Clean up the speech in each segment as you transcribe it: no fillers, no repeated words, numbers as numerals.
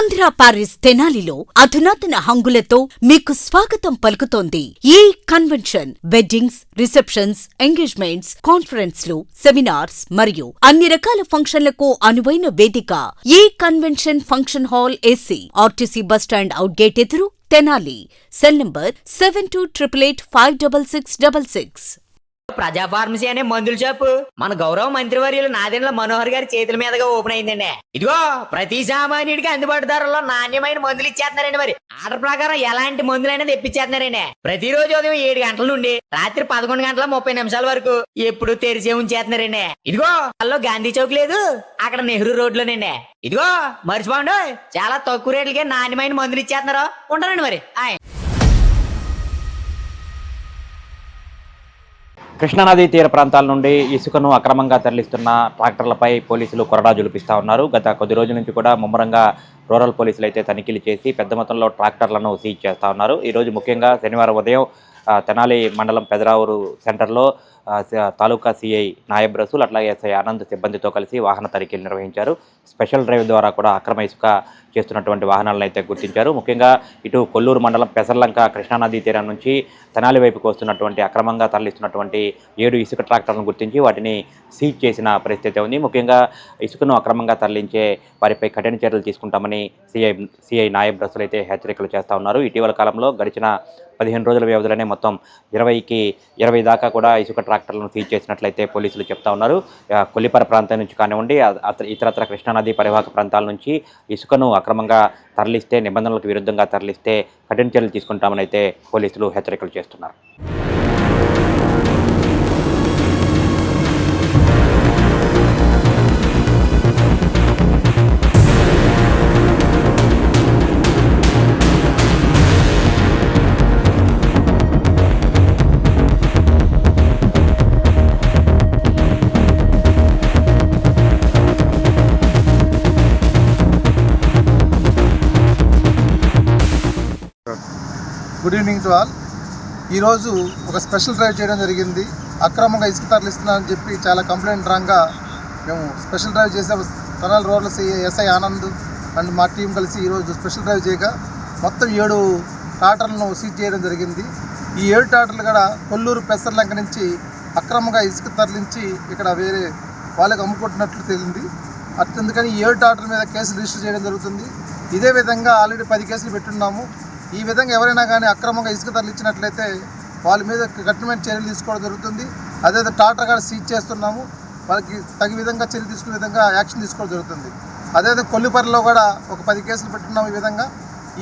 Andhra Paris తెనాలిలో అధునాతన హంగులతో మీకు స్వాగతం పలుకుతోంది ఈ కన్వెన్షన్. వెడ్డింగ్స్, రిసెప్షన్స్, ఎంగేజ్మెంట్స్, కాన్ఫరెన్స్లు, సెమినార్స్ మరియు అన్ని రకాల ఫంక్షన్లకు అనువైన వేదిక. ఈ convention function hall AC, RTC bus stand out gate ఎదురు, తెనాలి. Cell number 7288566666. ప్రజా ఫార్మసీ అనే మందుల షాపు మన గౌరవ మంత్రివర్యులు నాదెండ్ల మనోహర్ గారి చేతుల మీదుగా ఓపెన్ అయిందండి. ఇదిగో ప్రతి సామాన్యుడికి అందుబాటు ధరలో నాణ్యమైన మందులు ఇచ్చేస్తున్నారండి. మరి ఆర్డర్ ప్రకారం ఎలాంటి మందులైనా తెప్పించేస్తున్నారండి. ప్రతిరోజు ఉదయం 7 గంటల నుండి రాత్రి 11 గంటల 30 నిమిషాల వరకు ఎప్పుడు తెరిచే ఉంచేస్తున్నారండి. ఇదిగో అల్లో గాంధీ చౌక్ లేదు, అక్కడ నెహ్రూ రోడ్లోనండి. ఇదిగో మర్చిపోండి, చాలా తక్కువ రేట్లకే నాణ్యమైన మందులు ఇచ్చేస్తున్నారు. ఉంటారండి మరి. కృష్ణానదీ తీర ప్రాంతాల నుండి ఇసుకను అక్రమంగా తరలిస్తున్న ట్రాక్టర్లపై పోలీసులు కొరడా జులిపిస్తూ ఉన్నారు. గత కొద్ది రోజుల నుంచి కూడా ముమ్మరంగా రూరల్ పోలీసులు అయితే తనిఖీలు చేసి పెద్ద మొత్తంలో ట్రాక్టర్లను సీజ్ చేస్తూ ఉన్నారు. ఈరోజు ముఖ్యంగా శనివారం ఉదయం తెనాలి మండలం పెదరావూరు సెంటర్లో తాలూకా సిఐ నాయబ్ రసూల్ అట్లాగే ఎస్ఐ ఆనంద్ సిబ్బందితో కలిసి వాహన తనిఖీలు నిర్వహించారు. స్పెషల్ డ్రైవ్ ద్వారా కూడా అక్రమ ఇసుక చేస్తున్నటువంటి వాహనాలను అయితే గుర్తించారు. ముఖ్యంగా ఇటు కొల్లూరు మండలం పెసర్లంక కృష్ణానదీ తీరం నుంచి తెనాలి వైపుకు వస్తున్నటువంటి అక్రమంగా తరలిస్తున్నటువంటి 7 ఇసుక ట్రాక్టర్లను గుర్తించి వాటిని సీజ్ చేసిన పరిస్థితి ఉంది. ముఖ్యంగా ఇసుకను అక్రమంగా తరలించే వారిపై కఠిన చర్యలు తీసుకుంటామని సిఐ నాయబ్ రసూల్ అయితే హెచ్చరికలు చేస్తూ ఉన్నారు. ఇటీవల కాలంలో గడిచిన 15 రోజుల వ్యవధిలోనే మొత్తం 20 దాకా కూడా ఇసుక ట్రాక్టర్లను సీజ్ చేసినట్లయితే పోలీసులు చెప్తా ఉన్నారు. కొల్లిపర ప్రాంతం నుంచి కానివ్వండి, ఇతరత్ర కృష్ణానదీ పరివాహక ప్రాంతాల నుంచి ఇసుకను అక్రమంగా తరలిస్తే, నిబంధనలకు విరుద్ధంగా తరలిస్తే కఠిన చర్యలు తీసుకుంటామని అయితే పోలీసులు హెచ్చరికలు చేస్తున్నారు. Good evening to all. ఈరోజు ఒక స్పెషల్ డ్రైవ్ చేయడం జరిగింది. అక్రమంగా ఇసుక తరలిస్తున్నారని చెప్పి చాలా కంప్లైంట్ రాగా మేము స్పెషల్ డ్రైవ్ చేసే Tenali rural SI Anand and మా టీం కలిసి ఈరోజు స్పెషల్ డ్రైవ్ చేయగా మొత్తం 7 ట్రాక్టర్లను సీజ్ చేయడం జరిగింది. ఈ 7 ట్రాక్టర్లు కూడా కొల్లూరు పెసర్లంక నుంచి అక్రమంగా ఇసుక తరలించి ఇక్కడ వేరే వాళ్ళకి అమ్ముకుంటున్నట్లు తెలిసింది. అందుకని ఈ 7 ట్రాక్టర్ల మీద కేసులు రిజిస్టర్ చేయడం జరుగుతుంది. ఇదే విధంగా ఆల్రెడీ 10 కేసులు పెట్టున్నాము. ఈ విధంగా ఎవరైనా కానీ అక్రమంగా ఇసుక తరలించినట్లయితే వాళ్ళ మీద కఠినమైన చర్యలు తీసుకోవడం జరుగుతుంది. అదే ట్రాక్టర్ కూడా సీజ్ చేస్తున్నాము. వాళ్ళకి తగిన విధంగా చర్య తీసుకునే విధంగా యాక్షన్ తీసుకోవడం జరుగుతుంది. అదే కొల్లిపరలో కూడా ఒక 10 కేసులు పెట్టున్నాము. ఈ విధంగా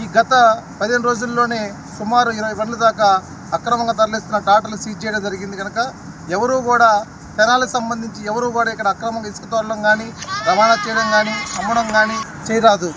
ఈ గత 15 రోజుల్లోనే సుమారు 20 బండ్ల దాకా అక్రమంగా తరలిస్తున్న ట్రాక్టర్లు సీజ్ చేయడం జరిగింది. కనుక ఎవరూ కూడా తెనాలకు సంబంధించి ఎవరూ కూడా ఇక్కడ అక్రమంగా ఇసుక తోలడం కానీ, రవాణా చేయడం కానీ, అమ్మడం కానీ చేయరాదు.